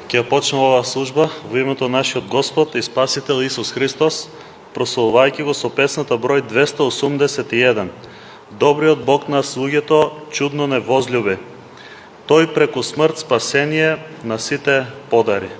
Ќе почнем оваа служба во името нашиот Господ и Спасител Исус Христос, прославувајќи го со песната број 281. Добриот Бог на луѓето чудно не возлюби. Тој преку смрт спасение на сите подари.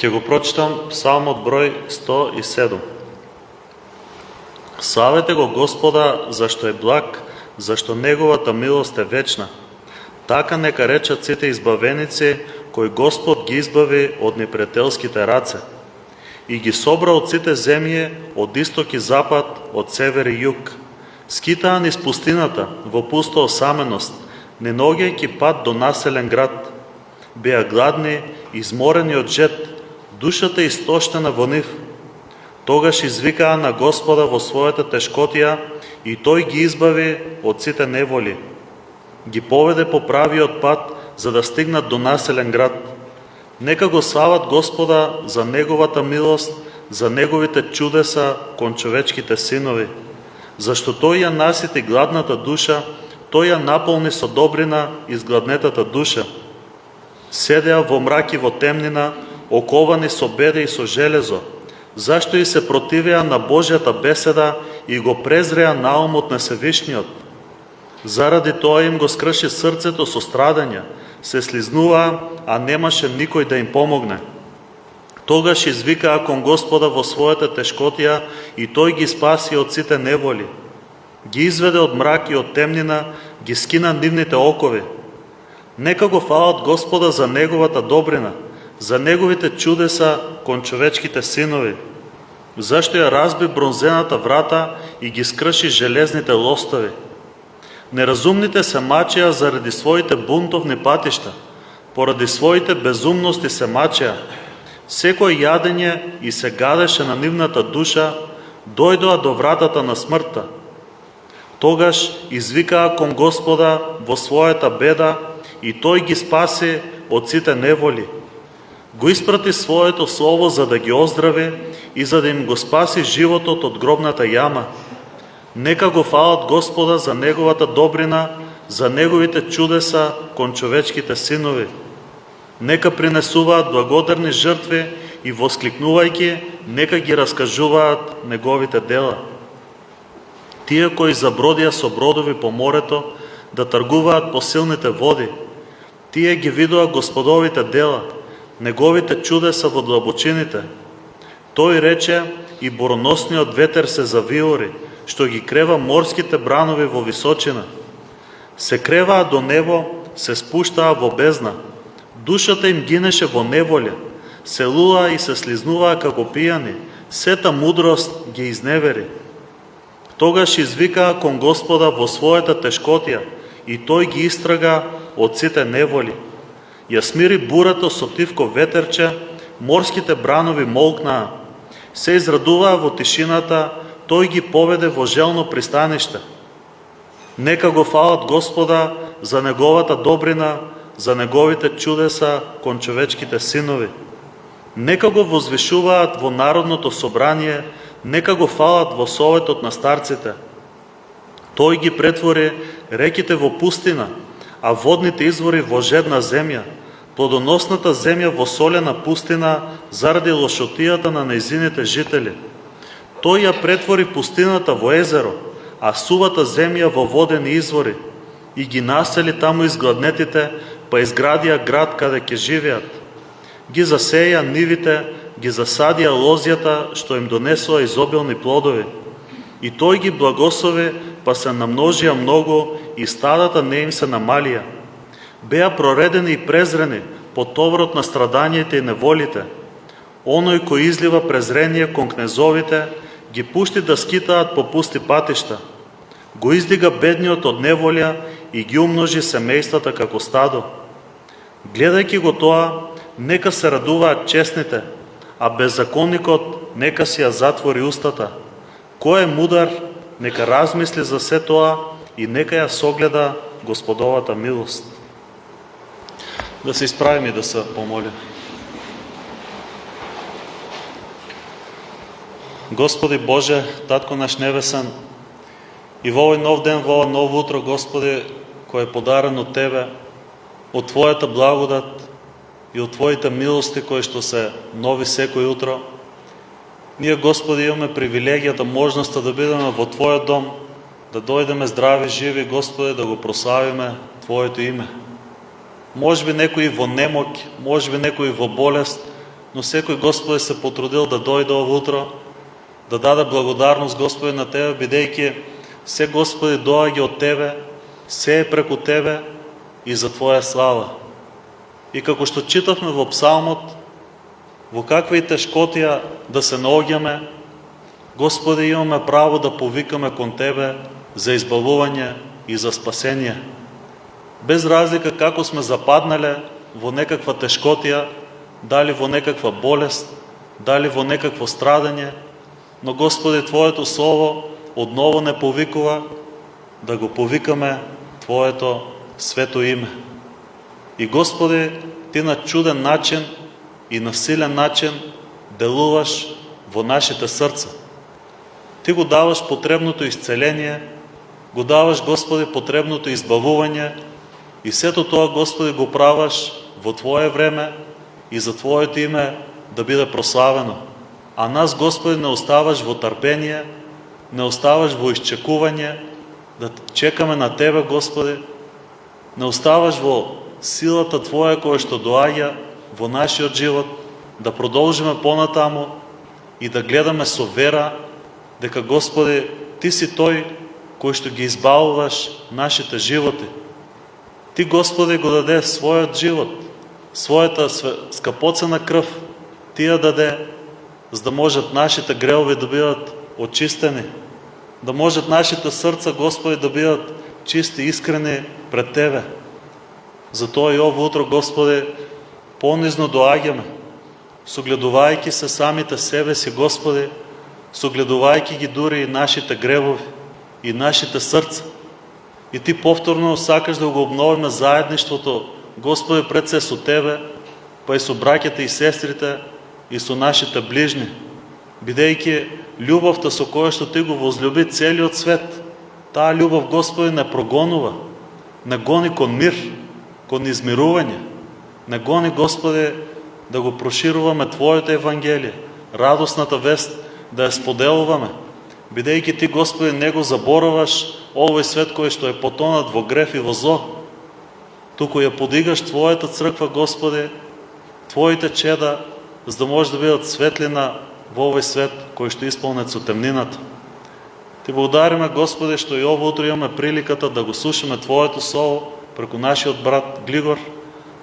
Ќе го прочитам Псалмот број 107. Славете го Господа, зашто е благ, зашто неговата милост е вечна. Така нека речат сите избавеници, кои Господ ги избави од непријателските раце и ги собра од сите земји, од исток и запад, од север и југ. Скитаа низ пустината, во пуста осаменост, не наоѓајќи пат до населен град. Беа гладни, изморени од жет, душата истоштена во нив. Тогаш извикаа на Господа во својата тешкотија и Тој ги избави од сите неволи. Ги поведе по правиот пат, за да стигнат до населен град. Нека го слават Господа за Неговата милост, за Неговите чудеса кон човечките синови. Зашто Тој ја насити гладната душа, Тој ја наполни со добрина изгладнетата душа. Седеа во мрак и во темнина, оковани со беда и со железо. Зашто и се противеа на Божјата беседа и го презреа наумот на Севишниот. Заради тоа им го скрши срцето со страдања, се слизнуваа, а немаше никој да им помогне. Тогаш извикаа кон Господа во својата тешкотија и Тој ги спаси од сите неволи. Ги изведе од мрак и од темнина, ги скина нивните окови. Нека го фалат Господа за Неговата добрина, за Неговите чудеса кон човечките синови. Зашто ја разби бронзената врата и ги скрши железните лостови. Неразумните се мачеа заради своите бунтовни патишта, поради своите безумности се мачеа. Секој јадење и се гадеше на нивната душа, дојдоа до вратата на смртта. Тогаш извикаа кон Господа во својата беда и Тој ги спаси од сите неволи. Го испрати своето слово за да ги оздрави и за да им го спаси животот од гробната јама. Нека го фалат Господа за Неговата добрина, за Неговите чудеса кон човечките синови. Нека принесуваат благодарни жртви и воскликнувајќи, нека ги раскажуваат Неговите дела. Тие кои забродија со бродови по морето, да тргуваат по силните води. Тие ги видоа Господовите дела, Неговите чудеса во длабочините. Тој рече и буроносниот ветер се завиори, што ги крева морските бранови во височина. Се креваа до небо, се спуштаа во бездна. Душата им гинеше во неволја, се лулаа и се слизнуваа како пијани, сета мудрост ги изневери. Тогаш извикаа кон Господа во својата тешкотија и Тој ги истрага од сите неволи. Ја смири бурата со тивко ветерче, морските бранови молкнаа. Се израдуваа во тишината, Тој ги поведе во желно пристаниште. Нека го фалат Господа за Неговата добрина, за Неговите чудеса кон човечките синови. Нека го возвишуваат во народното собрание, нека го фалат во советот на старците. Тој ги претвори реките во пустина, а водните извори во жедна земја, плодоносната земја во солена пустина заради лошотијата на нејзините жители. Тој ја претвори пустината во езеро, а сувата земја во водени извори и ги насели таму изгладнетите, па изградија град каде ќе живеат. Ги засеја нивите, ги засадија лозјата, што им донесува изобилни плодови. И Тој ги благослови, па се намножија многу и стадата не им се намалија. Беа проредени и презрени по товарот на страдањето и неволите. Оној кој излива презрение кон кнезовите, ги пушти да скитаат по пусти патишта. Го издига бедниот од неволја и ги умножи семејствата како стадо. Гледајќи го тоа, нека се радуваат честните, а беззаконникот нека си ја затвори устата. Кој е мудар, нека размисли за се тоа и нека ја согледа Господовата милост. Да се исправим и да се помолим. Господи Боже, Татко наш небесен, и во овој нов ден, во ова ново утро, Господи, кој е подарен од Тебе, од Твојата благодат и од Твоите милости, кои што се нови секој утро, ние, Господи, имаме привилегијата, можноста да бидеме во Твојот дом, да дојдеме здрави, живи, Господи, да го прославиме Твоето име. Може би некои во немоќ, може би некои во болест, но секој, Господи, се потрудил да дојде ово утро, да даде благодарност, Господи, на Тебе, бидејќи се, Господи, доаѓа од Тебе, се е преку Тебе и за Твоја слава. И како што читавме во Псалмот, во каква и тешкотија да се наоѓаме, Господи, имаме право да повикаме кон Тебе за избавување и за спасение. Без разлика како сме западнале во некаква тешкотија, дали во некаква болест, дали во некакво страдање, но Господи, Твоето Слово одново не повикува да го повикаме Твоето свето име. И Господи, Ти на чуден начин и на силен начин делуваш во нашите срца. Ти го даваш потребното исцеление, го даваш, Господи, потребното избавување и сето тоа, Господи, го праваш во Твое време и за Твоето име да биде прославено. А нас, Господи, не оставаш во трпение, не оставаш во изчекување, да чекаме на Тебе, Господи, не оставаш во силата Твоја која што доаѓа во нашиот живот, да продолжиме понатаму и да гледаме со вера дека, Господи, Ти си тој кој што ги избавуваш нашите животи. Ти, Господи, го даде својот живот, својата скъпоцена крв, Ти ја даде, за да можат нашите гревови да бидат очистени, да можат нашите срца, Господи, да бидат чисти, искрени пред Тебе. Затоа и ово утро, Господи, понизно доаѓаме, согледувајќи се самите себе си, Господи, согледувајќи ги дури и нашите гревови, и нашите срца. И Ти повторно сакаш да го обновиме заедништвото, Господи, пред се со Тебе, па и со браќата и сестрите, и со нашите ближни, бидејќи љубовта со која што Ти го возлюби целиот свет, таа љубов, Господи, не прогонува, не гони кон мир, кон измирување, не гони, Господи, да го прошируваме Твоето Евангелие, радосната вест да ја споделуваме, бидејќи Ти, Господи, не го забораваш овој свет кој што е потонат во греф и во зло, туку ја подигаш Твојата црква, Господи, Твоите чеда, за да може да бидат светлина во овој свет кој што е исполнет со темнината. Ти благодариме, Господи, што и ово утро имаме приликата да го слушаме Твоето Слово преку нашиот брат Глигор.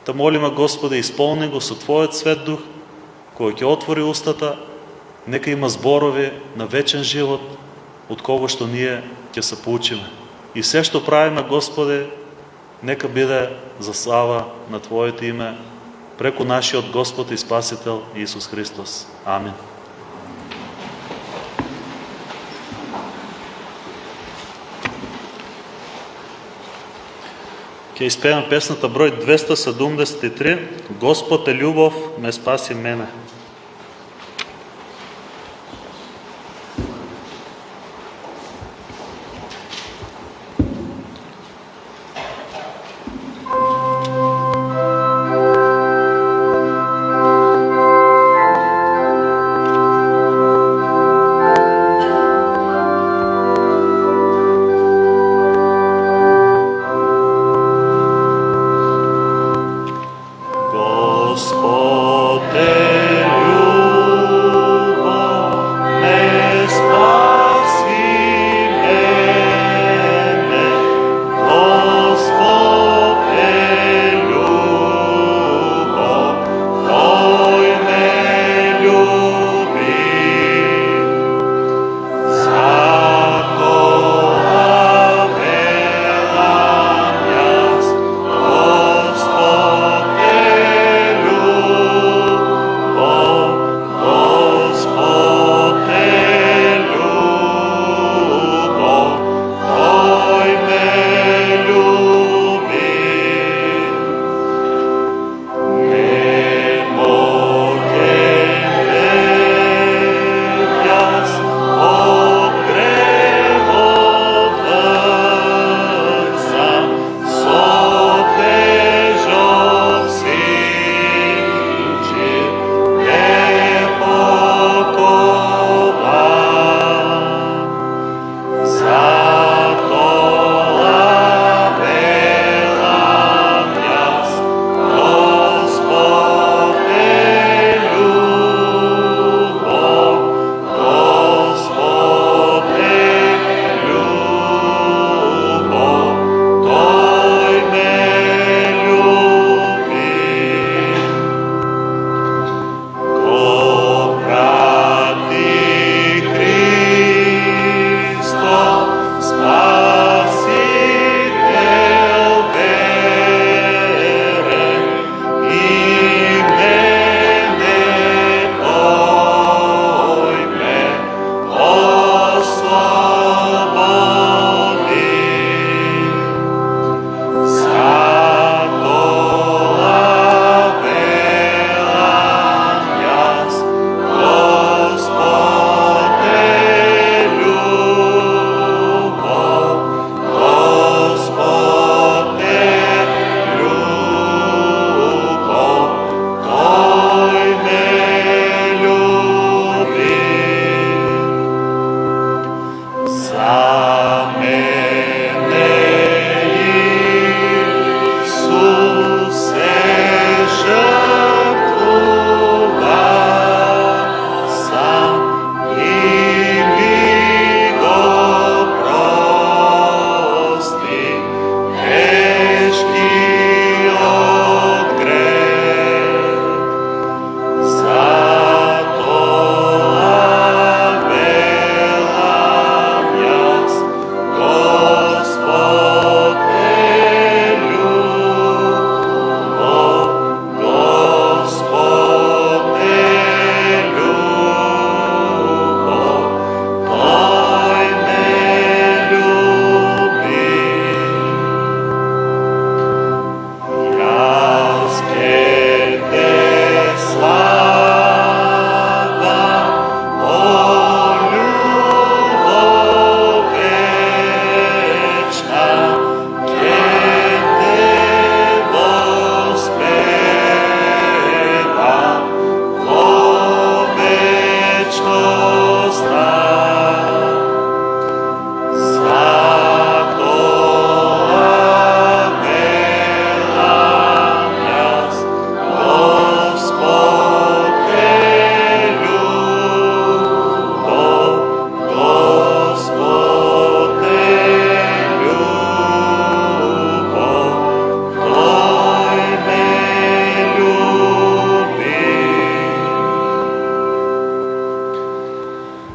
Те молиме, Господи, исполни го со Твојот свет дух, кој ќе отвори устата, нека има зборови на вечен живот, од кого што ние ќе се поучиме. И се што правиме, Господи, нека биде за слава на Твоето име, преку нашиот Господ и Спасител Исус Христос. Амин. Ќе испееме песната број 273, Господ е љубов, ме спаси мене. Gospod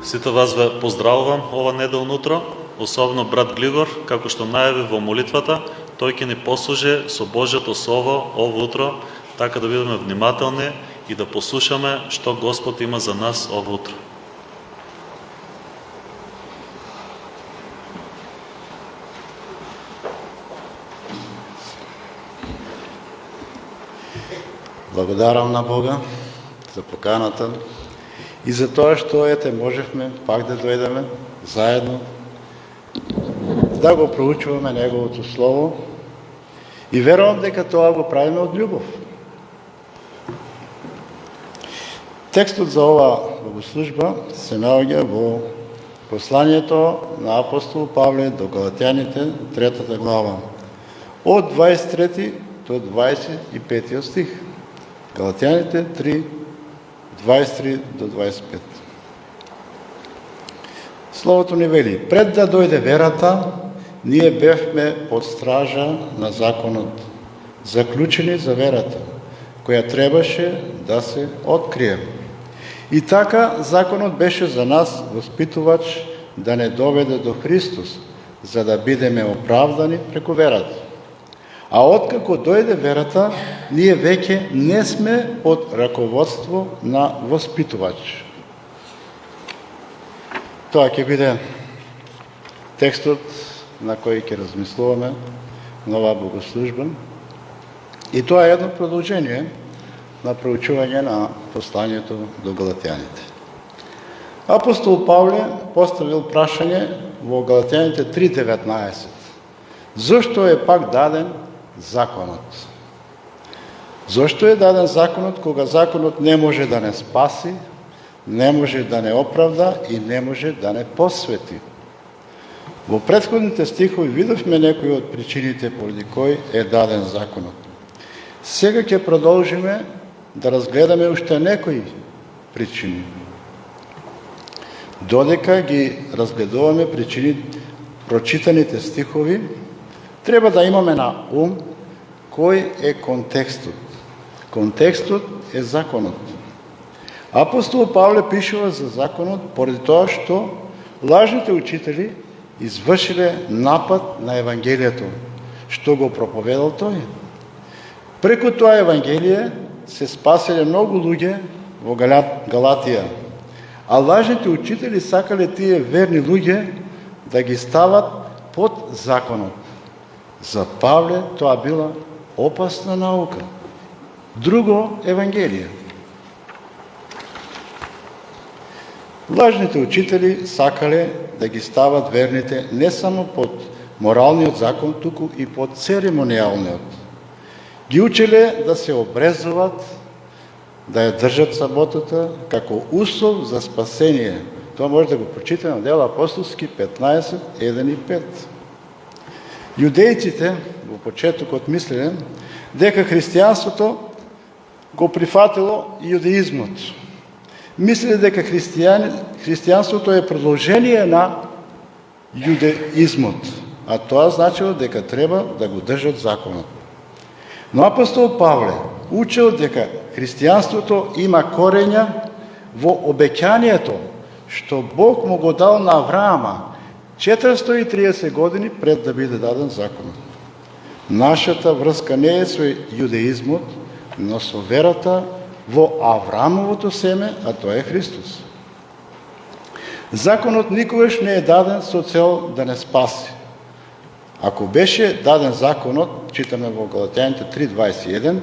Сите вас ве поздравувам ова неделно утро, особено брат Глигор, како што најави во молитвата, тој ќе ни послужи со Божјото Слово ово утро, така да бидеме внимателни и да послушаме што Господ има за нас ово утро. Благодарам на Бога за поканата и за тоа што можевме пак да дојдеме заедно, да го проучуваме Неговото Слово и верувам дека тоа го правиме од љубов. Текстот за ова богослужба се наоѓа во посланието на апостол Павле до Галатјаните, 3 глава, од 23 до 25 стих. Галатјаните 3, 23 до 25. Словото ни вели: пред да дојде верата, ние бевме под стража на законот, заклучени за верата, која требаше да се открие. И така законот беше за нас воспитувач да не доведе до Христос, за да бидеме оправдани преку верата. А откако дојде верата, ние веќе не сме под раководство на воспитувач. Тоа ќе биде текстот на кој ќе размислуваме на оваа богослужба. И тоа е едно продолжение на проучување на посланието до Галатјаните. Апостол Павле поставил прашање во Галатјаните 3:19. Зошто е пак даден законот? Зошто е даден законот кога законот не може да не спаси, не може да не оправда и не може да не посвети? Во претходните стихови видовме некои од причините поради кои е даден законот. Сега ќе продолжиме да разгледаме уште некои причини. Додека ги разгледуваме причини прочитаните стихови, треба да имаме на ум кој е контекстот. Контекстот е законот. Апостол Павле пишува за законот поради тоа што лажните учители извршиле напад на Евангелието, што го проповедал тој. Преку тоа Евангелие се спаселе многу луѓе во Галатија, а лажните учители сакале тие верни луѓе да ги стават под законот. За Павле тоа била опасна наука. Друго Евангелие. Лажните учители сакале да ги стават верните не само под моралниот закон, туку и под церемонијалниот. Ги учеле да се обрезуват, да ја држат саботата како услов за спасение. Тоа може да го прочитаме на Дела апостолски 15, 1 и 5. Јудејците во почетокот мислеле дека христијанството го прифатило јудеизмот. Мислеле дека христијанството е продолжение на јудеизмот, а тоа значило дека треба да го држат законот. Но апостол Павле учел дека христијанството има корења во обеќанието што Бог му го дал на Авраама 430 години пред да биде даден законот. Нашата врска не е со јудеизмот, но со верата во Авраамовото семе, а тоа е Христос. Законот никогаш не е даден со цел да не спаси. Ако беше даден законот, читаме во Галатјаните 3:21,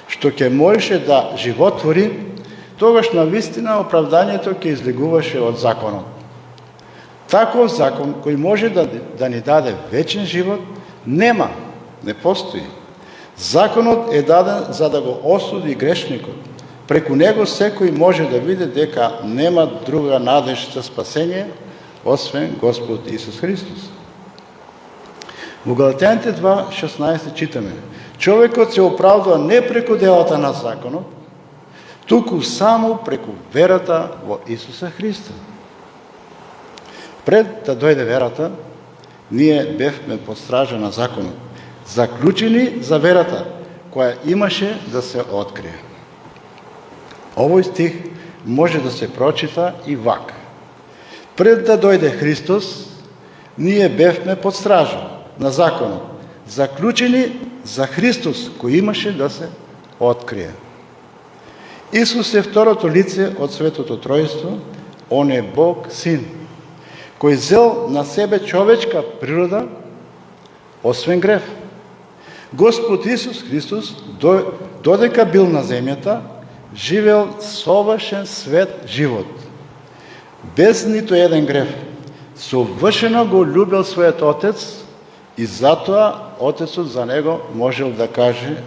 што ќе можеше да животвори, тогаш навистина оправданието ќе излегуваше од законот. Таков закон кој може да ни даде вечен живот, нема, не постои. Законот е даден за да го осуди грешникот. Преку него секој може да види дека нема друга надеж за спасение, освен Господ Исус Христос. Во Галатјаните 2:16 читаме: човекот се оправдува не преку делата на законот, туку само преку верата во Исуса Христа. Пред да дојде верата, ние бевме под стража на законот, заклучени за верата, која имаше да се открие. Овој стих може да се прочита и вака. Пред да дојде Христос, ние бевме под стража на законот, заклучени за Христос, кој имаше да се открие. Исус е второто лице од Светото Тројство, Он е Бог Син, кој зел на себе човечка природа, освен греф. Господ Исус Христос, додека бил на земјата, живел совршен свет живот, без нито еден греф. Совршено го любил својот Отец и затоа Отецот за него можел да каже: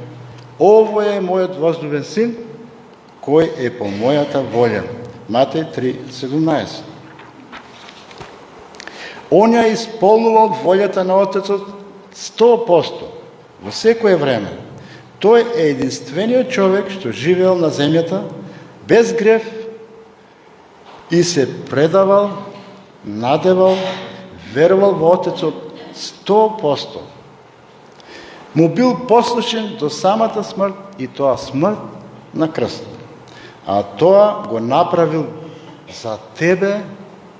ово е мојот возлюбен син, кој е по мојата волја. Матеј 3:17. Он ја исполнувал волјата на Отецот 100%, во секое време. Тој е единствениот човек што живеел на земјата без греф и се предавал, надевал, верувал во Отецот 100%. Му бил послушен до самата смрт, и тоа смрт на крст. А тоа го направил за тебе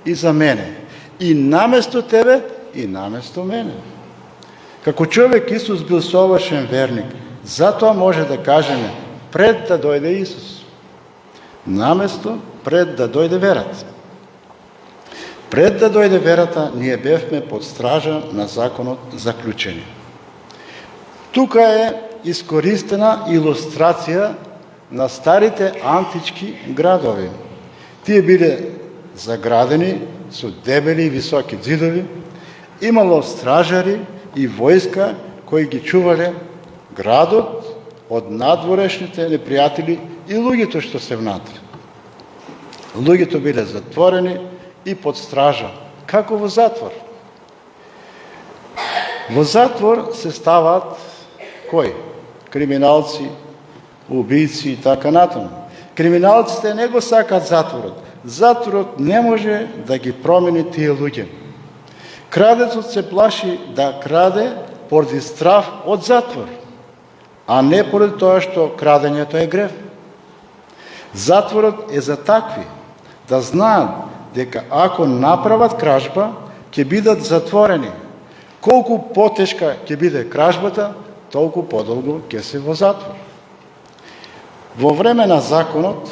и за мене. И наместо тебе, и наместо мене. Како човек Исус бил совршен верник, затоа може да кажеме пред да дојде Исус. Наместо пред да дојде верата. Пред да дојде верата, ние бевме под стража на законот заклучени. Тука е искористена илустрација на старите антички градови. Тие биле заградени со дебели и високи ѕидови, имало стражари и војска кои ги чувале градот од надворешните непријатели и луѓето што се внатре. Луѓето биле затворени и под стража, како во затвор. Во затвор се ставаат кои? Криминалци, убийци и така натаму. Криминалците не го сакаат затворот. Затворот не може да ги промени тие луѓе. Крадецот се плаши да краде поради страв од затвор, а не поради тоа што крадењето е греф. Затворот е за такви, да знаат дека ако направат кражба, ќе бидат затворени. Колку потешка ќе биде кражбата, толку подолго ќе се во затвор. Во време на законот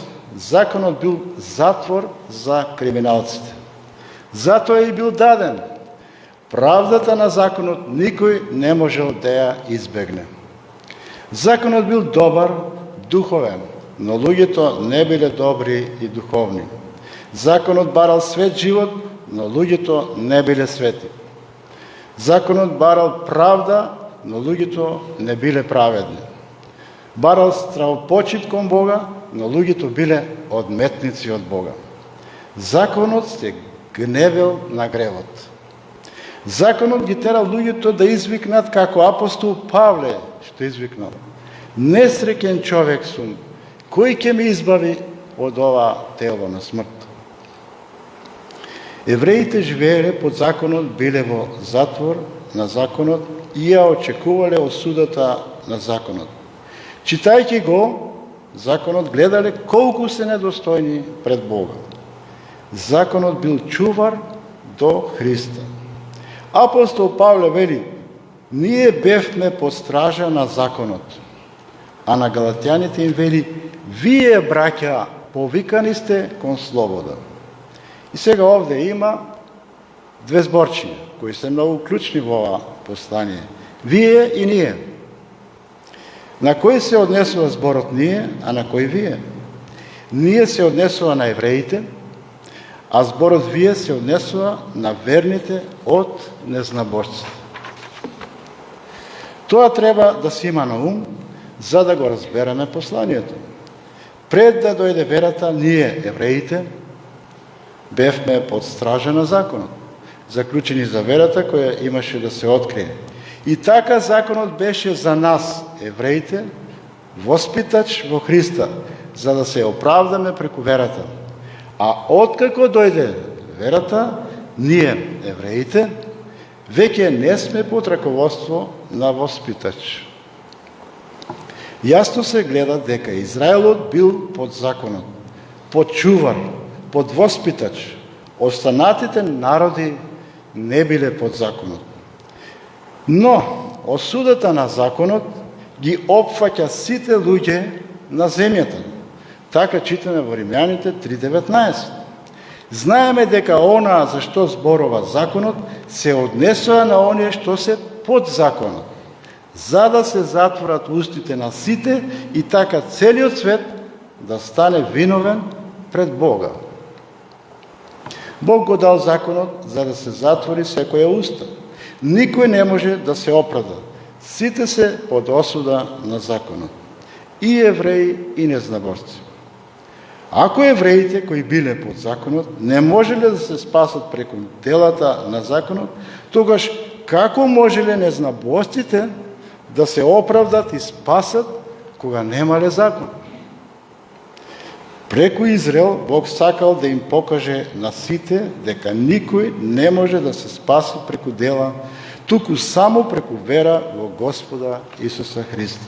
бил затвор за криминалците. Затоа и бил даден. Правдата на законот никој не можел да ја избегне. Законот бил добар, духовен, но луѓето не биле добри и духовни. Законот барал свет живот, но луѓето не биле свети. Законот барал правда, но луѓето не биле праведни. Барал стравопочит кон Бога, но луѓето биле одметници од Бога. Законот се гневел на гревот. Законот ги терал луѓето да извикнат како апостол Павле, што извикнал: несреќен човек сум, кој ќе ме избави од ова тело на смрт? Евреите живееле под законот, биле во затвор на законот и ја очекувале осудата на законот. Читајќи го законот, гледале колку се недостојни пред Бога. Законот бил чувар до Христа. Апостол Павле вели: ние бевме под стража на законот. А на галатјаните им вели: вие, браќа, повикани сте кон слобода. И сега овде има две зборчиња кои се многу клучни во ова послание. Вие и ние. На кој се однесува зборот ние, а на кој вие? Ние се однесува на евреите, а зборот вие се однесува на верните од незнабожците. Тоа треба да се има на ум, за да го разбереме посланието. Пред да дојде верата, ние, евреите, бевме под стража на законот, заклучени за верата која имаше да се открие. И така законот беше за нас, евреите, воспитач во Христа, за да се оправдаме преку верата. А откако дојде верата, ние, евреите, веќе не сме под раководство на воспитач. Јасно се гледа дека Израелот бил под законот, под чувар, под воспитач, останатите народи не биле под законот. Но осудата на законот ги опфаќа сите луѓе на земјата. Така читаме во Римјаните 3:19. Знаеме дека онаа за што зборува законот се однесува на оние што се под законот, за да се затворат устите на сите и така целиот свет да стане виновен пред Бога. Бог го дал законот за да се затвори секоја уста. Никој не може да се оправда. Сите се под осуда на законот. И евреи, и незнаборци. Ако евреите кои биле под законот не можеле да се спасат преку делата на законот, тогаш како можеле незнаборците да се оправдат и спасат кога немале закон? Преку Израел Бог сакал да им покаже на сите дека никој не може да се спаси преку дела, туку само преку вера во Господа Исуса Христа.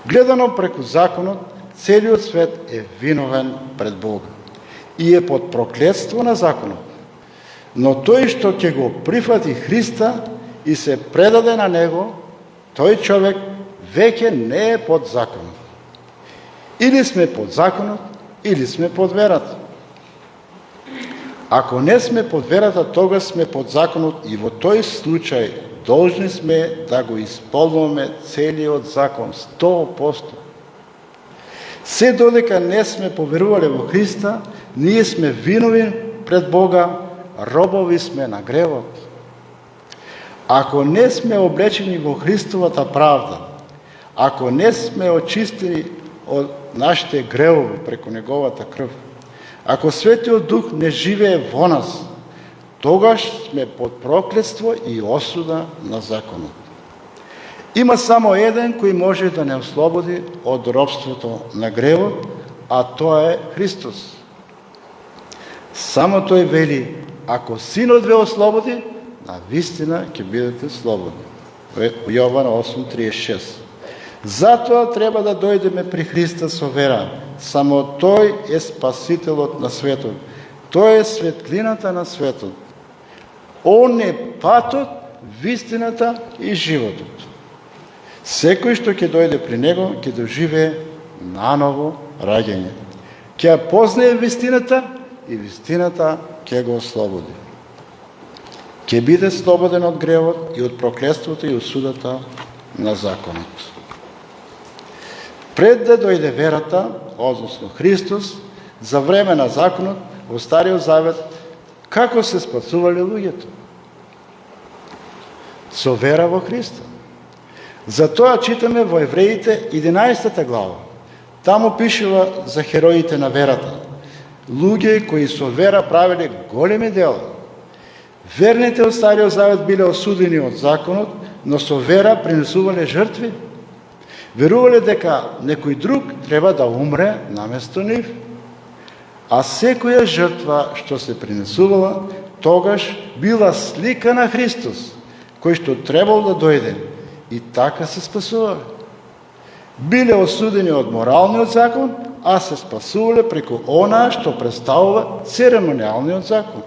Гледано преку законот, целиот свет е виновен пред Бога и е под проклетство на законот. Но тој што ќе го прифати Христа и се предаде на Него, тој човек веќе не е под законот. Или сме под законот, или сме под верата. Ако не сме под верата, тогаш сме под законот и во тој случај должни сме да го исполнуваме целиот закон 100%. Се додека не сме поверувале во Христа, ние сме виновни пред Бога, робови сме на гревот. Ако не сме облечени во Христовата правда, ако не сме очистени од нашите гревови преку Неговата крв, ако Светиот Дух не живее во нас, тогаш сме под проклетство и осуда на законот. Има само еден кој може да не ослободи од робството на гревот, а тоа е Христос. Само тој вели, ако Синот ве ослободи, навистина ќе бидете слободни. Јован 8:36. Затоа треба да дојдеме при Христа со вера. Само тој е спасителот на светот. Тој е светлината на светот. Он е патот, вистината и животот. Секој што ќе дојде при Него, ќе доживее наново раѓање. Ќе ја познае вистината и вистината ќе го ослободи. Ќе биде слободен од гревот и од проклетството и осудата на законот. Пред да дојде верата, односно Христос, за време на законот, во Стариот Завет, како се спасувале луѓето? Со вера во Христа. Затоа читаме во Евреите 11 глава. Таму пишува за хероите на верата. Луѓе кои со вера правеле големи дела. Верните од Стариот Завет биле осудени од законот, но со вера принесувале жртви. Верувале дека некој друг треба да умре наместо нив. А секоја жртва што се принесувала, тогаш била слика на Христос, кој што требал да дојде, и така се спасувале. Биле осудени од моралниот закон, а се спасувале преку онаа што представува церемониалниот закон.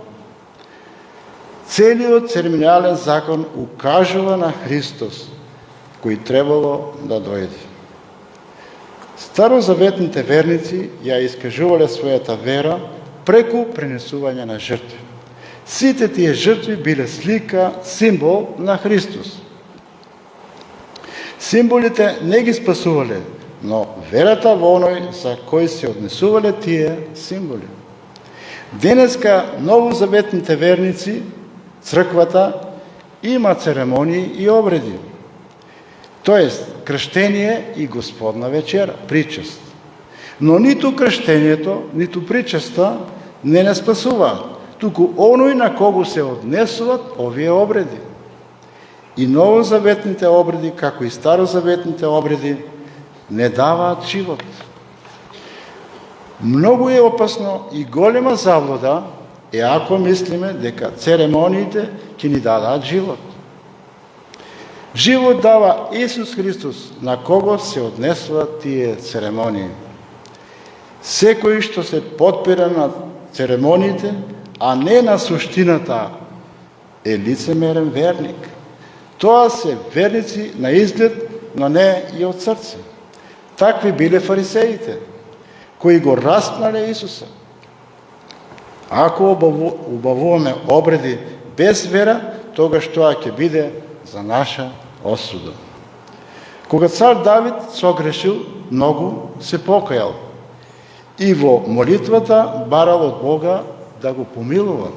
Целиот церемониален закон укажува на Христос, кој требало да дојде. Старозаветните верници ја искажувале својата вера преку принесување на жртви. Сите тие жртви биле слика, символ на Христос. Символите не ги спасувале, но верата во оној за кој се однесувале тие символи. Денеска новозаветните верници, црквата, има церемонии и обреди. Тоест, крштение и Господна вечера, причест. Но ниту крштението, ниту причеста не спасуваат, туку оној на кого се однесуват овие обреди. И новозаветните обреди, како и старозаветните обреди, не даваат живот. Многу е опасно и голема заблуда е ако мислиме дека церемониите ќе ни дадат живот. Живот дава Исус Христос, на кого се однесуват тие церемонии. Секој што се подпира на церемониите, а не на суштината, е лицемерен верник. Тоа се верници на изглед, но не и от сърце. Такви биле фарисеите, кои го распнале Исуса. Ако убавуваме обреди без вера, тогаш тоа ќе биде за наша осуда. Кога цар Давид согрешил, многу се покаял и во молитвата барал од Бога да го помилува.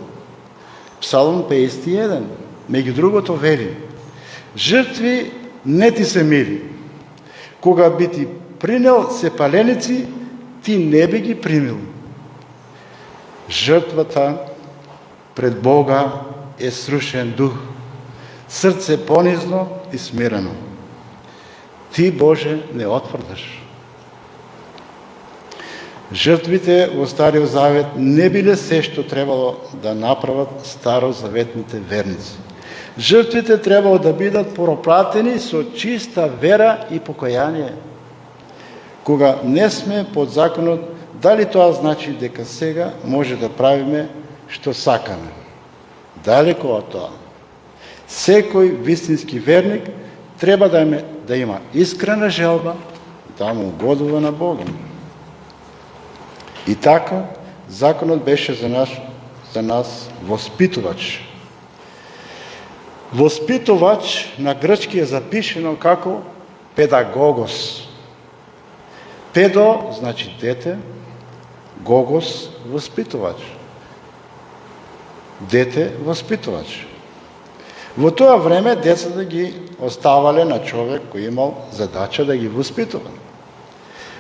Псалм 51, меѓу другото вели: жртви не ти се мили. Кога би ти принел сепаленици, ти не би ги примил. Жртвата пред Бога е срушен дух, срце понизно и смирено. Ти, Боже, не отврдаш. Жртвите во Стариот Завет не биле се што требало да направат старозаветните верници. Жртвите требало да бидат пропратени со чиста вера и покаяние. Кога не сме под законот, дали тоа значи дека сега може да правиме што сакаме? Далеко од тоа. Секој вистински верник треба да има искрена желба да му угодува на Бога. И така, законот беше за нас воспитувач. Воспитувач на грчки е запишено како педагогос. Педо значи дете, гогос воспитувач. Дете воспитувач. Во тоа време децата ги оставале на човек кој имал задача да ги воспитува.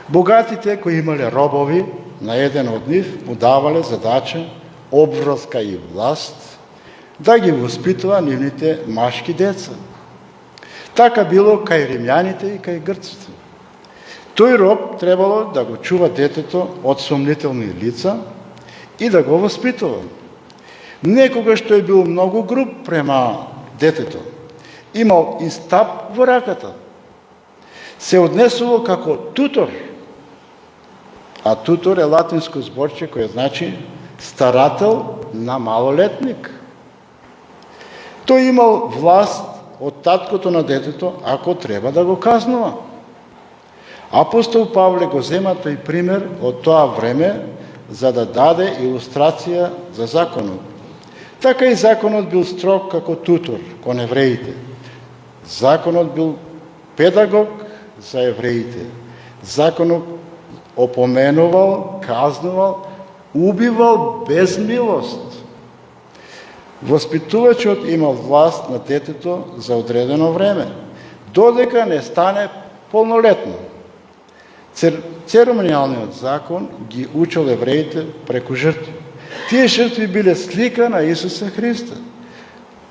Богатите кои имале робови, на еден од нив му давале задача, обврска и власт да ги воспитува нивните машки деца. Така било кај римјаните и кај грците. Тој роб требало да го чува детето од сомнителни лица и да го воспитува. Некогаш тој бил многу груб према детето. Имал и стап во раката. Се однесувал како тутор. А тутор е латинско зборче кој значи старател на малолетник. Тој имал власт од таткото на детето, ако треба да го казнува. Апостол Павле го зема тој пример од тоа време за да даде илустрација за законот. Така и законот бил строг како тутор кон евреите. Законот бил педагог за евреите. Законот опоменувал, казнувал, убивал без милост. Воспитувачот имал власт на детето за одредено време, додека не стане полнолетно. Церемонијалниот закон ги учел евреите преку жртви. Тие жртви биле слика на Исуса Христа.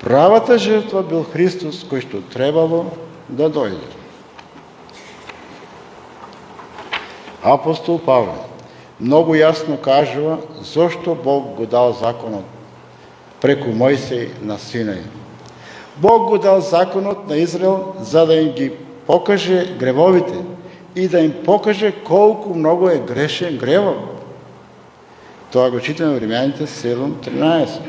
Правата жртва бил Христос кој што требало да дојде. Апостол Павле многу јасно кажува зошто Бог го дал законот преку Мојсей на Синај. Бог го дал законот на Израел за да им ги покаже гревовите и да им покаже колку многу е грешен гревот. Тоа го читаме во Римјаните 7:13.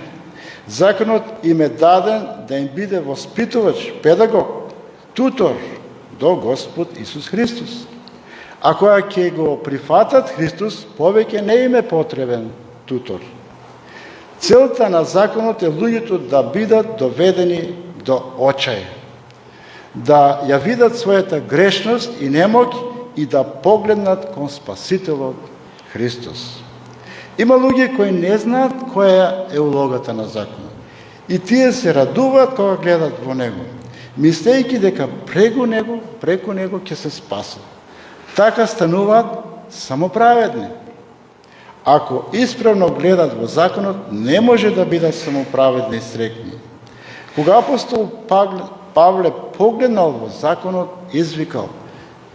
Законот им е даден да им биде воспитувач, педагог, тутор до Господ Исус Христос. А кога ќе го прифатат Христос, повеќе не им е потребен тутор. Целта на законот е луѓето да бидат доведени до очај, да ја видат својата грешност и немоќ и да погледнат кон Спасителот Христос. Има луѓе кои не знаат која е улогата на законот. И тие се радуваат кога гледат во него, мислејќи дека преку него ќе се спасат. Така стануваат самоправедни. Ако исправно гледат во законот, не може да бидат самоправедни и срекни. Кога апостол Павле погледнал во законот, извикал: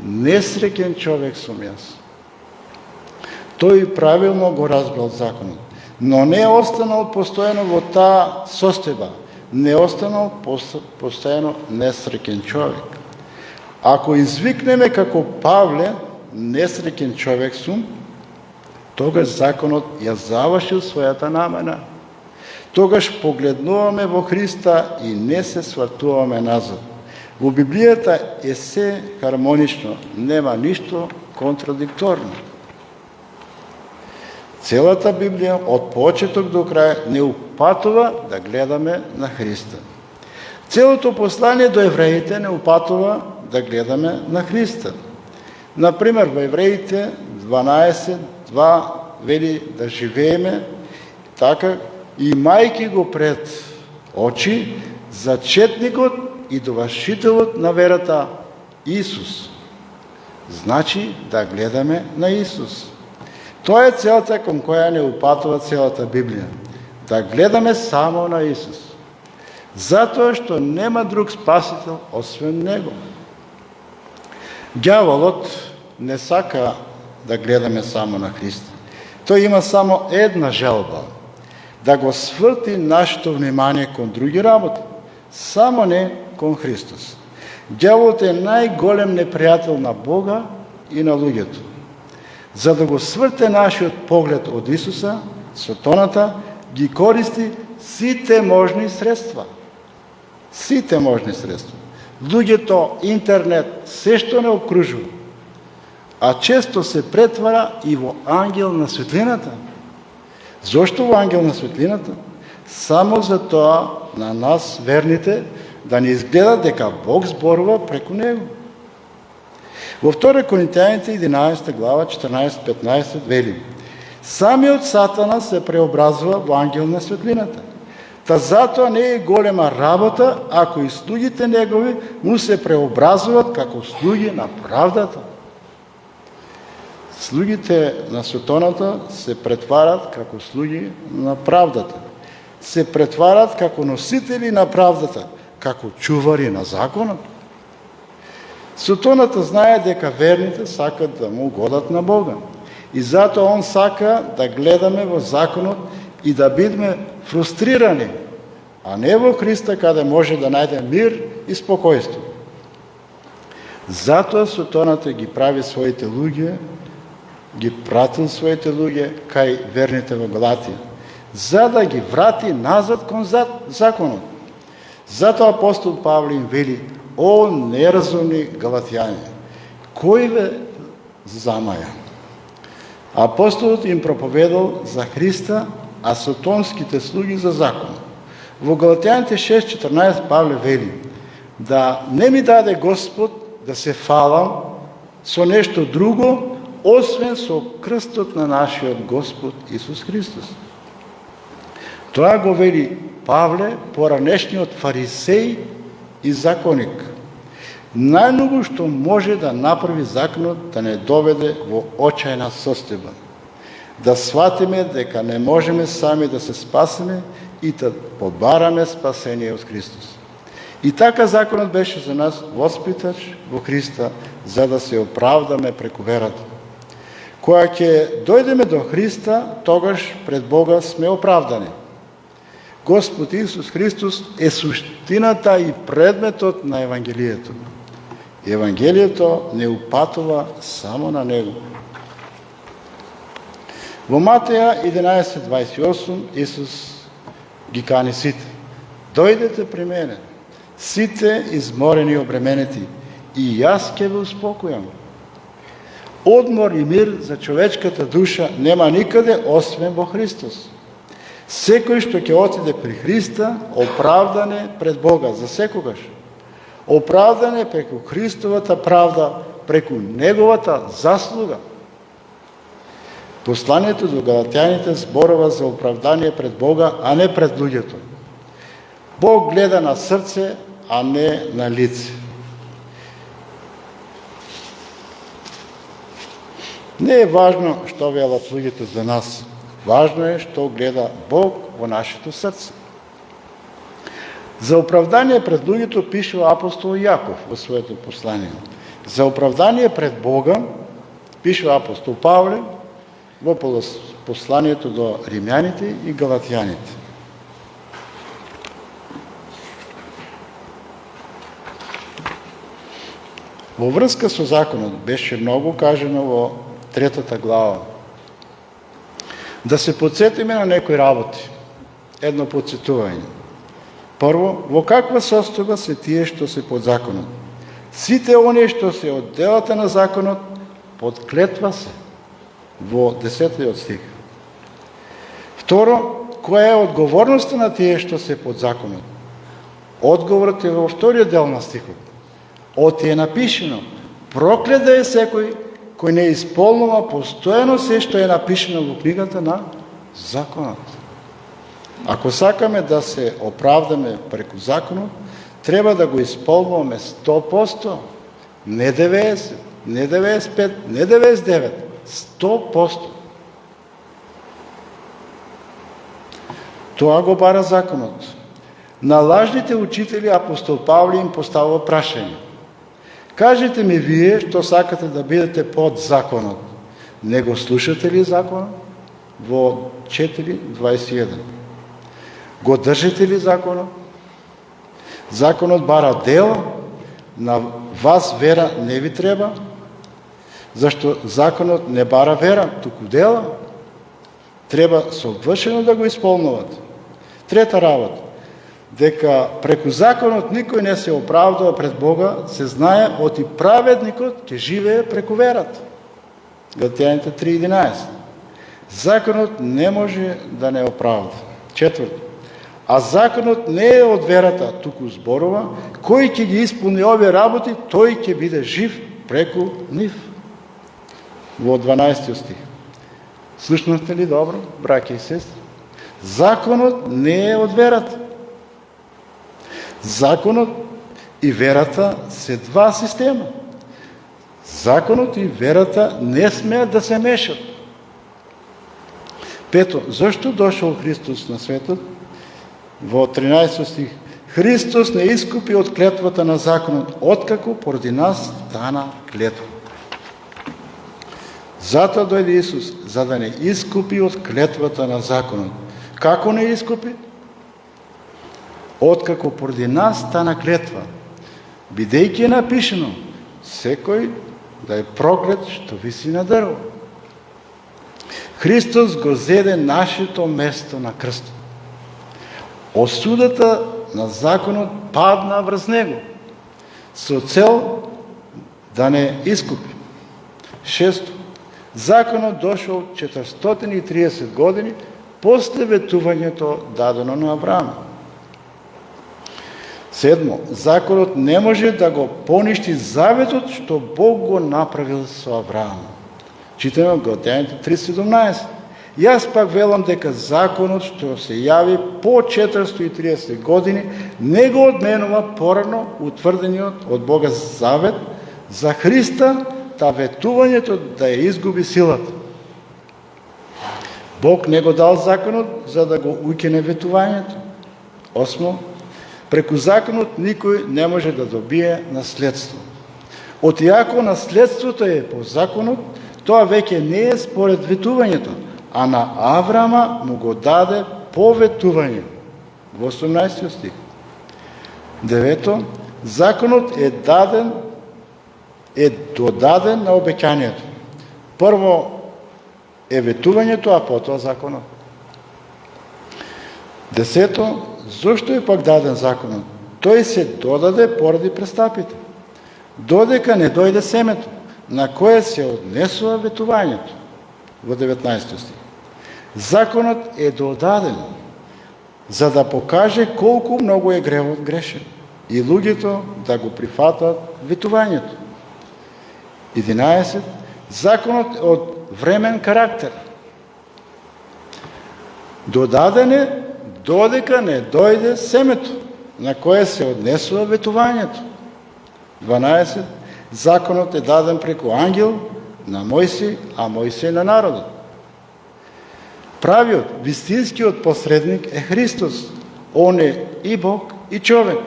несреќен човек сум јас. Тој правилно го разбрал законот, но не останал постојано во таа состојба, не останал постојано несреќен човек. Ако извикнеме како Павле, несреќен човек сум, тогаш законот ја завршил својата намена. Тогаш погледнуваме во Христа и не се свртуваме назад. Во Библијата е се хармонично, нема ништо контрадикторно. Целата Библија од почеток до крај не упатува да гледаме на Христа. Целото послание до евреите не упатува да гледаме на Христа. Например, во Евреите 12:2 вели да живееме така, имајќи го пред очи зачетникот и довршителот на верата Исус. Значи да гледаме на Исус. Тоа е целта кон која не упатува целата Библија. Да гледаме само на Исус. Затоа што нема друг спасител освен Него. Ѓаволот не сака да гледаме само на Христа. Тој има само една желба. Да го сврти нашето внимание кон други работи. Само не кон Христос. Ѓаволот е најголем непријател на Бога и на луѓето. За да го сврте нашиот поглед од Исуса, сатаната ги користи сите можни средства. Сите можни средства. Луѓето, интернет, се што не окружува. А често се претвара и во ангел на светлината. Зошто во ангел на светлината? Само за тоа на нас, верните, да не изгледа дека Бог зборува преку него. Во 2 Коринтијаните 11 глава 14-15 вели: самиот Сатана се преобразува во ангел на светлината. Та затоа не е голема работа ако и слугите негови му се преобразуват како слуги на правдата. Слугите на сатаната се претварат како слуги на правдата. Се претварат како носители на правдата, како чувари на законот. Сатаната знае дека верните сакат да му угодат на Бога. И затоа он сака да гледаме во законот и да бидеме фрустрирани, а не во Христа каде може да најде мир и спокојство. Затоа сатаната ги прави своите луѓе, ги пратил своите луѓе кај верните во Галатија, за да ги врати назад кон законот. Затоа апостол Павле им вели: о неразумни галатјани, кој ве замаја? Апостолот им проповедал за Христа, а сатанските слуги за закон. Во Галатјаните 6:14 Павле вели: да не ми даде Господ да се фалам со нешто друго, освен со крстот на нашиот Господ Исус Христос. Тоа го вели Павле, поранешниот фарисеј и законник. Најмногу што може да направи законот да не доведе во очајна состојба. Да сватиме дека не можеме сами да се спасиме и да побараме спасение од Христос. И така законот беше за нас воспитач во Христа, за да се оправдаме преку верата. Кога ќе дојдеме до Христа, тогаш пред Бога сме оправдани. Господ Исус Христос е суштината и предметот на Евангелието. Евангелието не упатува само на него. Во Матеја 11:28 Исус ги кани сите: дојдете при мене, сите изморени и обременети, и јас ќе ве успокојам. Одмор и мир за човечката душа нема никаде освен во Христос. Секој што ќе отиде при Христа, оправдан е пред Бога за секогаш. Оправдан е преку Христовата правда, преку неговата заслуга. Посланието до галатјаните зборува за оправдание пред Бога, а не пред луѓето. Бог гледа на срце, а не на лице. Не е важно што велат луѓето за нас. Важно е што гледа Бог во нашето срце. За оправдание пред луѓето пишува апостол Јаков во своето послание. За оправдание пред Бога пишува апостол Павле во посланието до римјаните и галатјаните. Во врска со законот беше многу кажено во 3 глава. Да се подсетиме на некои работи. Едно подсетување. Прво, во каква состојба се тие што се под законот? Сите оние што се од делата на законот, под клетва се. Во 10 стих. Второ, која е одговорноста на тие што се под законот? Одговорот е во вториот дел на стихот. Оти е напишено: проклет да е секој кој не исполнува постојано се што е напишено во книгата на законот. Ако сакаме да се оправдаме преку законот, треба да го исполнуваме 100%, не 90, не 95, не 99, 100%. Тоа го бара законот. На лажните учители апостол Павле им поставува прашање. Кажете ми вие што сакате да бидете под законот. Не го слушате ли законот? Во 4.21. Го држите ли законот? Законот бара дела, на вас вера не ви треба, зашто законот не бара вера, туку дела. Треба совршено да го исполнуват. Трета работа. Дека преку законот никој не се оправдува пред Бога, се знае оти праведникот ќе живее преку верата. Галатјаните 3.11. Законот не може да не оправда. Четврто. А законот не е од верата, туку зборува, кој ќе ги исполни овие работи, тој ќе биде жив преку нив. Во 12 стих. Слушнахте ли добро, браќа и сестри? Законот не е од верата. Законот и верата се два система. Законот и верата не смеат да се мешат. Пето, зашто дошол Христос на светот? Во 13 стих. Христос не искупи од клетвата на законот, откако поради нас стана клетва. Затоа дојде Исус, за да не искупи од клетвата на законот. Како не искупи? Откако поради нас стана клетва, бидејќи е напишено, секој да е проклет што виси на дрво. Христос го зеде нашето место на крстот. Осудата на законот падна врз него, со цел да не искупи. Шесто, законот дошол 430 години после ветувањето дадено на Авраам. Седмо, законот не може да го поништи заветот што Бог го направил со Авраам. Читаме во Галатјаните 3.17. Јас пак велам дека законот што се јави по 430 години не го одменува порано утврдениот од Бога завет за Христа, та ветувањето да ја изгуби силата. Бог не го дал законот за да го укине ветувањето. Осмо, преку законот никој не може да добие наследство. Отиако наследството е по законот, тоа веќе не е според ветувањето, а на Аврама му го даде по ветување. Во 18 стих. Девето, законот е додаден на обеќанието. Прво е ветувањето, а потоа законот. Десето, зошто е пак даден законот? Тој се додаде поради престапите. Додека не дојде семето, на кое се однесува ветувањето. Во 19 стих. Законот е додаден за да покаже колку многу е гревот грешен и луѓето да го прифатат ветувањето. 11. Законот е од времен карактер. Додаден е додека не дојде семето, на кое се однесува ветувањето. 12. Законот е даден преку ангел на Мојсей, а Мојсей на народот. Правиот, вистинскиот посредник е Христос. Он е и Бог, и човек.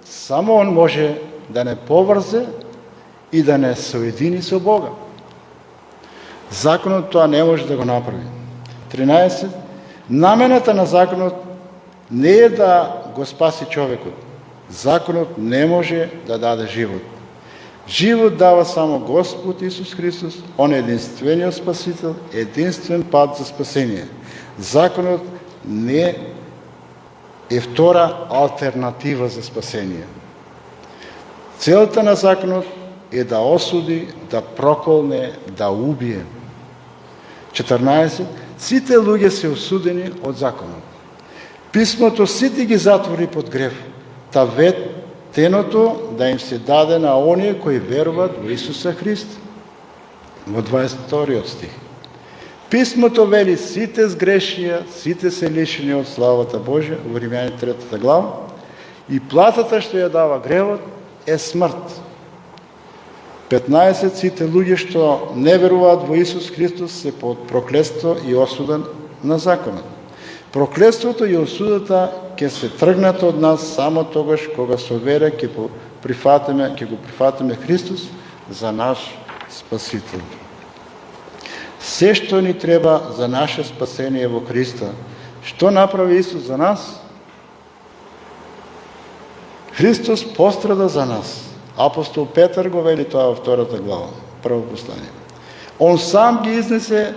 Само он може да не поврзе и да не соедини со Бога. Законот тоа не може да го направи. 13. Намената на законот не е да го спаси човекот. Законот не може да даде живот. Живот дава само Господ Исус Христос, Он е единственият Спасител, единствен път за спасение. Законът не е втора алтернатива за спасение. Целта на законът е да осуди, да проколне, да убие. 14. Сите луѓе се осудени от законът. Писмото сите ги затвори под грев. Та ветеното да им се даде на оние кои веруват во Исуса Христа. Во 22 стих. Писмото вели сите сгрешија, сите се лишени от славата Божия, во Римјани 3 глава, и платата што ја дава гревот е смрт. 15. Сите луѓе што не веруваат во Исус Христос се под проклетство и осуда на законот. Проклетството и осудата ќе се тргнат од нас само тогаш кога со вера ќе го прифатиме Христос за наш Спасител. Се што ни треба за наше спасение во Христа, што направи Исус за нас? Христос пострада за нас. Апостол Петър го вели тоа во 2 глава, прво послание. Он сам ги изнесе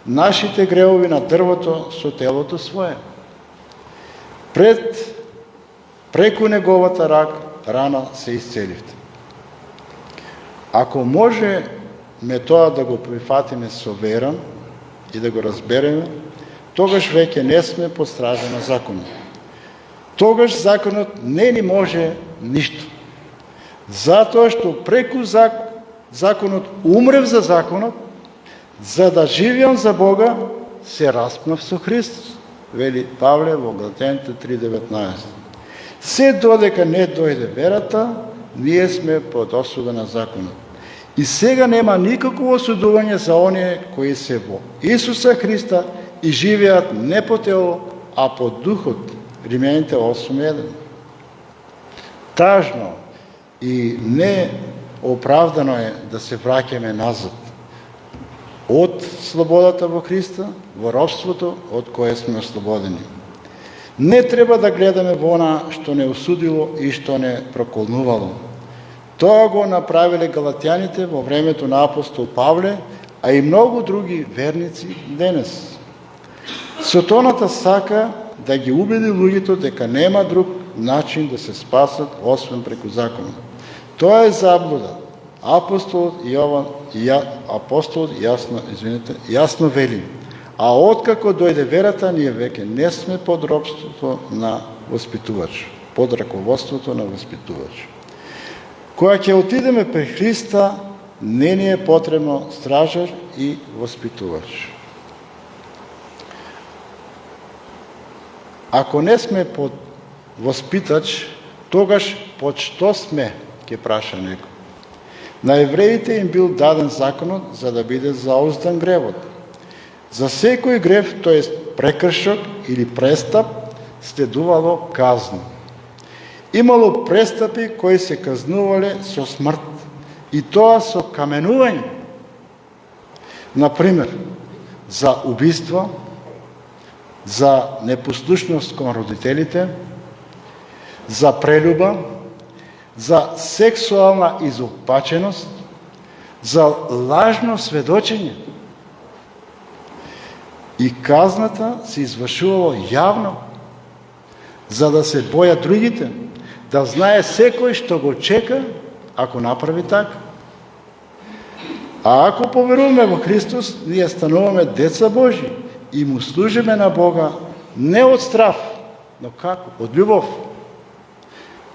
нашите гревови на дрвото со телото свое. Преку неговата рана се исцеливте. Ако можеме тоа да го прифатиме со вера и да го разбереме, тогаш веќе не сме под стража на законот. Тогаш законот не ни може ништо. Затоа што преку законот умрев за законот, за да живеам за Бога, се распнав со Христос, вели Павле во Галатените 3:19. Се додека не дојде верата, ние сме под осуда на законот. И сега нема никакво осудување за оние кои се во Исуса Христа и живеат не по тело, а по духот. Римјаните 8:1. Тажно и неоправдано е да се враќаме назад од слободата во Христа, во робството од кое сме ослободени. Не треба да гледаме во она што не осудило и што не проколнувало. Тоа го направиле галатјаните во времето на апостол Павле, а и многу други верници денес. Сатаната сака да ги убеди луѓето дека нема друг начин да се спасат освен преку законот. Тоа е заблуда. Апостолот јасно вели. А откако дојде верата, ние веќе не сме под робството на воспитувач, под раководството на воспитувач. Кога ќе отидеме при Христа, не ни е потребно стражар и воспитувач. Ако не сме под воспитач, тогаш под што сме, ќе праша некој. На евреите им бил даден законот за да биде зауздан гревот. За секој грев, тоест прекршок или престап, следувало казна. Имало престапи кои се казнувале со смрт, и тоа со каменување. Например, за убиство, за непослушност кон родителите, за прелюба, за сексуална изопаченост, за лажно сведочење. И казната се извршувало јавно, за да се бојат другите, да знае секој што го чека ако направи така. А ако поверуваме во Христос, ние стануваме деца Божи и му служиме на Бога не од страв, но како? Од љубов.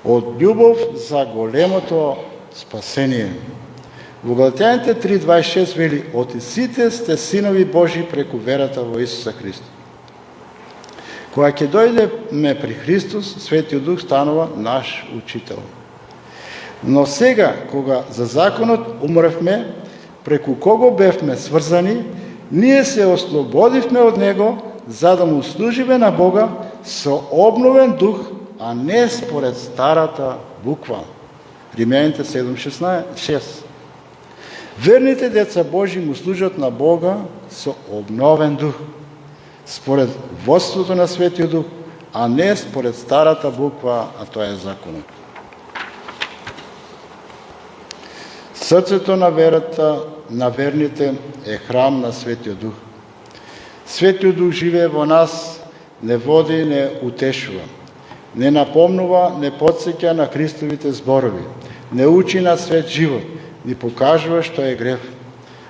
Од љубов за големото спасение. Во Галатјаните 3:26 вели: "Оти сите сте синови Божи преку верата во Исуса Христа." Кога ќе дојдеме при Христос, Светиот Дух станува наш учител. Но сега, кога за законот умревме, преку кого бевме сврзани, ние се ослободивме од него, за да му служиме на Бога со обновен дух, а не според старата буква. Римјаните 7:6. Верните деца Божи му служат на Бога со обновен дух, според водството на Светиот Дух, а не според старата буква, а тоа е законот. Срцето на верата, на верните е храм на Светиот Дух. Светиот Дух живее во нас, не води, не утешува, не напомнува, не подсеќа на Христовите зборови, не учи на свет живот, ни покажува што е грев.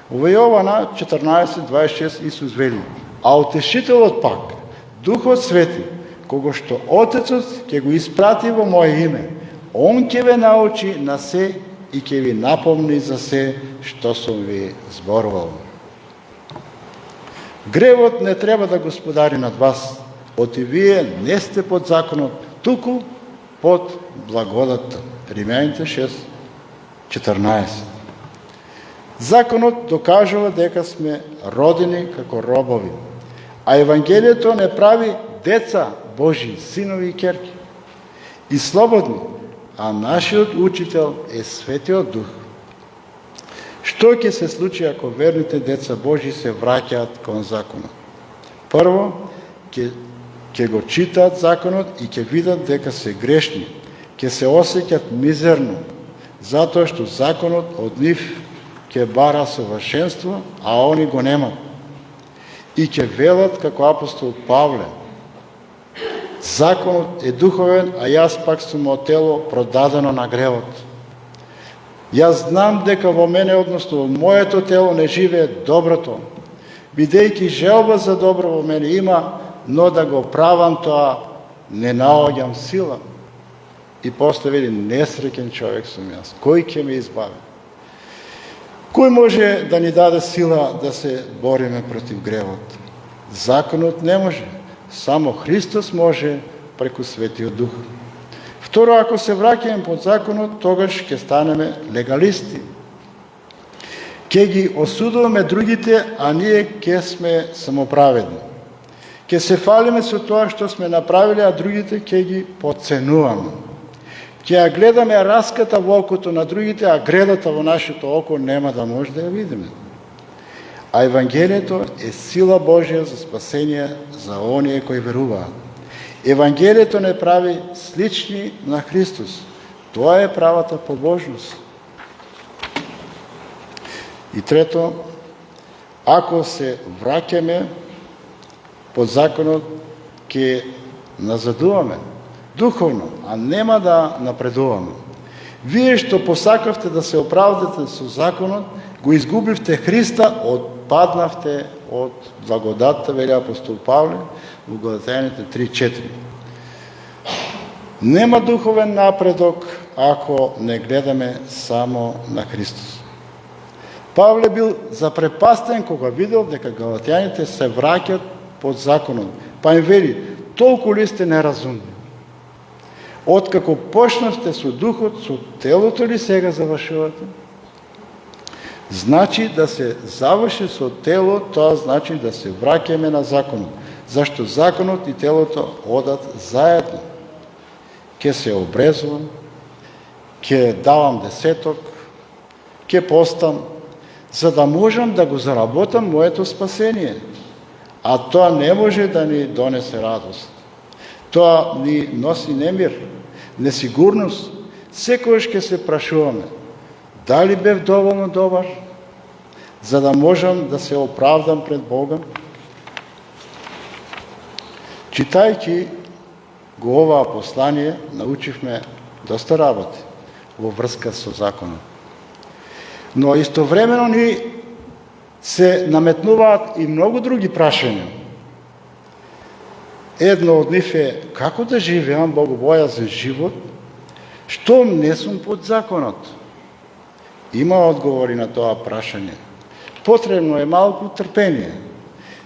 Во Јована 14:26 Исус вели: а утешителот пак, Духот Свети, кого што Отецот ќе го испрати во Моje име, Он ќе ве научи на се и ќе ви напомни за се што сум ви зборувал. Гревот не треба да господари над вас, оти вие не сте под законот, туку под благодатта. Римјаните 6:14. Законот докажува дека сме родени како робови, а Евангелието не прави деца Божи, синови и керки, и слободни, а нашиот учител е Светиот Дух. Што ќе се случи ако верните деца Божи се враќаат кон законот? Прво, ќе го читаат законот и ќе видат дека се грешни, ќе се осеќат мизерно, затоа што законот од нив ќе бара совршенство, а они го немат. И ќе велат како апостол Павле: законот е духовен, а јас пак сум од тело продадено на гревот. Јас знам дека во мене, односно во моето тело, не живее доброто, бидејќи желба за добро во мене има, но да го правам тоа не наоѓам сила. И после вели: несреќен човек сум јас, кој ќе ме избави? Кој може да ни даде сила да се бориме против гревот? Законот не може, само Христос може преку Светиот Дух. Второ, ако се враќаме под законот, тогаш ќе станеме легалисти. Ќе ги осудуваме другите, а ние ќе сме самоправедни. Ќе се фалиме со тоа што сме направили, а другите ќе ги подценуваме. Ќе ја гледаме раската во окото на другите, а гредата во нашето око нема да може да ја видиме. А Евангелието е сила Божја за спасение за оние кои веруваат. Евангелието не прави слични на Христос. Тоа е правата побожност. И трето, ако се враќаме под законот, ќе назадуваме духовно, а нема да напредуваме. Вие што посакавте да се оправдате со законот, го изгубивте Христа, отпаднавте од благодатта, вели апостол Павле во Галатјаните 3:4. Нема духовен напредок ако не гледаме само на Христос. Павле бил запрепастен кога видел дека галатјаните се враќат под законот. Па им вели: толку ли сте неразумни? Откако почнавте со духот, со телото ли сега завршувате? Значи да се заврши со тело, тоа значи да се враќаме на законот. Зашто законот и телото одат заедно. Ке се обрезувам, ке давам десеток, ке постам, за да можам да го заработам моето спасение. А тоа не може да ни донесе радост. Тоа ни носи немир, несигурност. Секојаш ке се прашуваме: дали бев доволно добар, за да можам да се оправдам пред Бога? Читајќи го оваа послание, научивме доста работи во врска со законот. Но истовремено ни се наметнуваат и многу други прашања. Едно од нив е: како да живеам богобојазен живот, штом не сум под законот? Има одговори на тоа прашање. Потребно е малку трпение.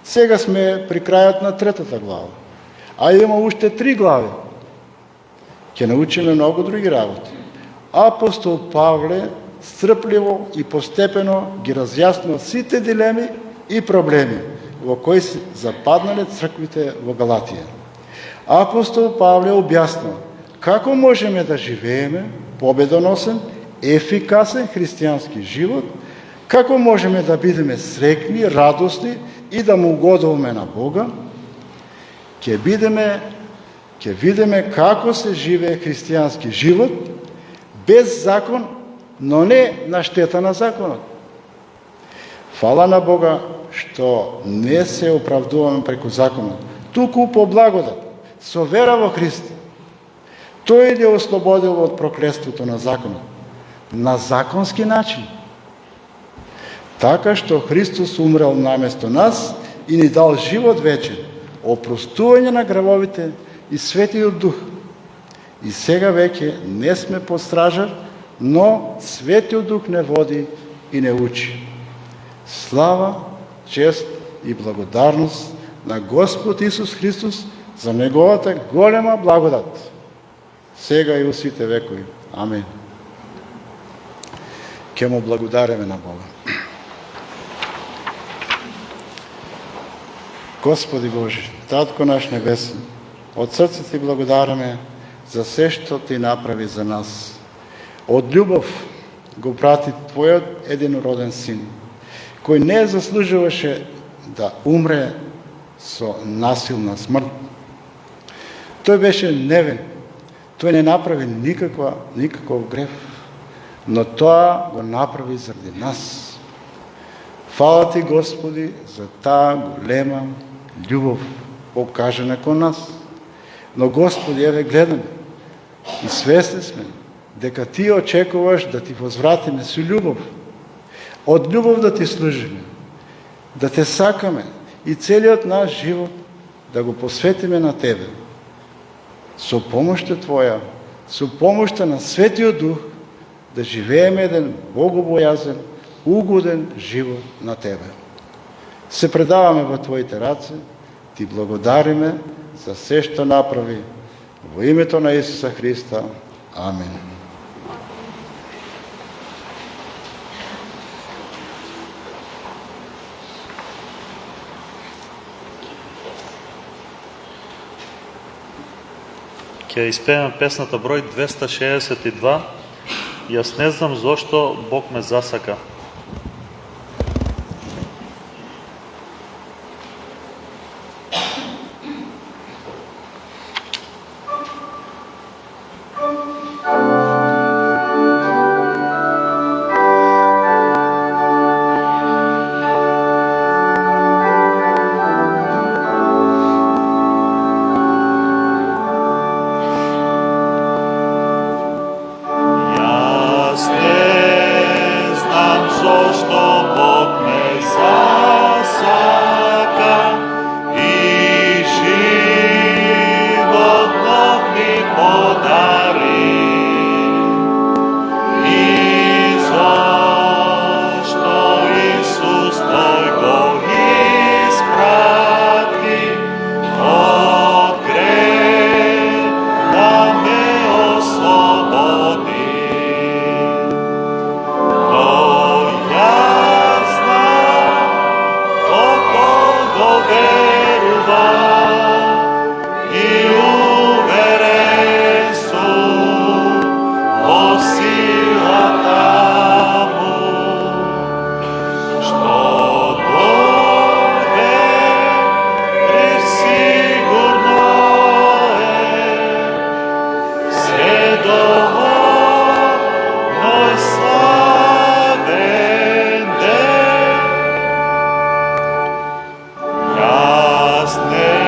Сега сме при крајот на третата глава, а има уште 3 глави. Ќе научиме многу други работи. Апостол Павле стрпливо и постепено ги разјаснува сите дилеми и проблеми во кои се западнале црквите во Галатија. Апостол Павле објаснува како можеме да живееме победоносен, ефикасен христијански живот, како можеме да бидеме среќни, радосни и да му угодуваме на Бога. Ќе видиме како се живее христијански живот без закон но не на штета на законот. Фала на Бога што не се оправдуваме преку законот, туку по благодат, со вера во Христа. Тој ја ослободил од проклетството на законот, на законски начин. Така што Христос умрел наместо нас и ни дал живот вечен, опростување на гревовите и Светиот Дух. И сега веќе не сме под стража, но Светиот Дух не води и не учи. Слава, чест и благодарност на Господ Исус Христос за Неговата голема благодат, сега и во сите векови. Амин. Ке му благодариме на Бога. Господи Боже, Татко наш небесен, од срце Ти благодараме за се што Ти направи за нас. Од љубов го прати Твојот единороден Син, кој не заслужуваше да умре со насилна смрт. Тој беше невин, тој не направи никаков грев, но тоа го направи заради нас. Фала Ти, Господи, за таа голема љубов покажена кон нас. Но, Господи, еве гледаме и свесни сме дека Ти очекуваш да Ти возвратиме со љубов. Од љубов да Ти служиме, да Те сакаме и целиот наш живот да го посветиме на Тебе. Со помошта Твоја, со помошта на Светиот Дух, да живееме еден богобојазен, угоден живот на Тебе. Се предаваме во Твоите раце, Ти благодариме за се што направи во името на Исуса Христа. Амин. Ќе испееме песната број 262. Јас не знам зошто Бог ме засака. Jasne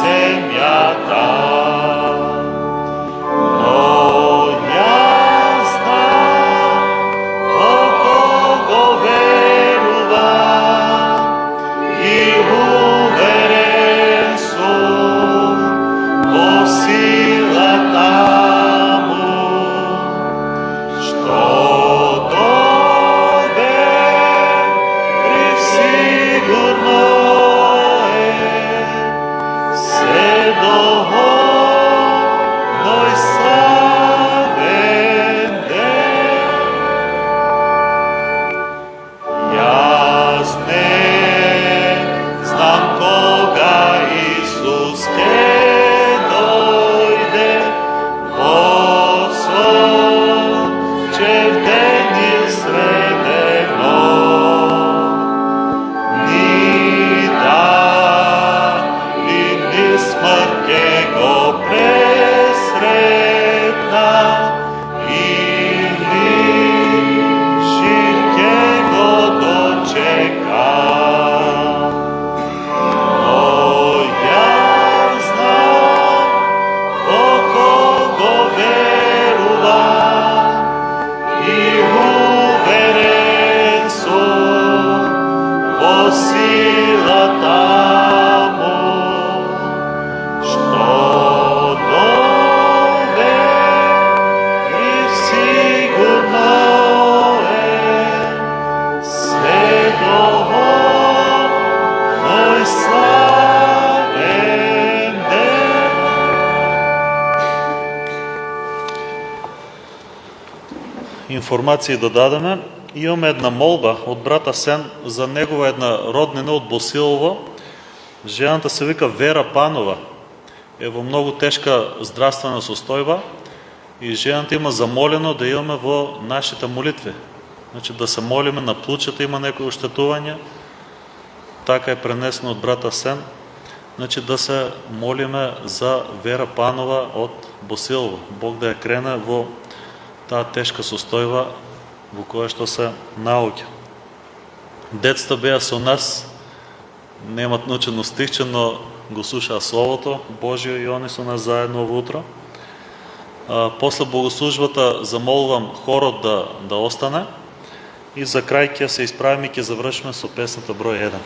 земјата. Но јас знам колко го верувам и уверен сум во силата му, што сигурно е се доходно и славен ден. Јас не знам кога Исус ќе дојде во сончев ден или среден смрт ке го пресретна или жив ке го дочека. Но јас знам колко го верувам и уверен сум во силата му, што доверив сигурно е се доходно и славен ден. Информации додадеме. Имаме една молба од брата Сен за негова една роднина од Босилово. Жената се вика Вера Панова. Е во многу тешка здравствена состојба и жената има замолено да имаме во нашите молитви. Значи да се молиме на плучата, има некои оштетувања. Така е пренесено од брата Сен. Значи да се молиме за Вера Панова од Босилово. Бог да ја крене во таа тешка состојба во која што се наоѓа. Децата беа со нас, немат научено стихче, но го слушаа Словото Божие и они со нас заедно во утро. После богослужбата замолвам хорот да остане и за крај ќе се исправиме и ќе завршиме со песната број 1.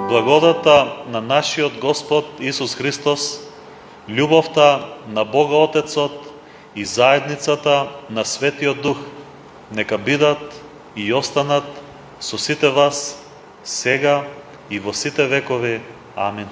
Благодата на нашиот Господ Исус Христос, љубовта на Бога Отецот и заедницата на Светиот Дух нека бидат и останат со сите вас сега и во сите векови. Амин.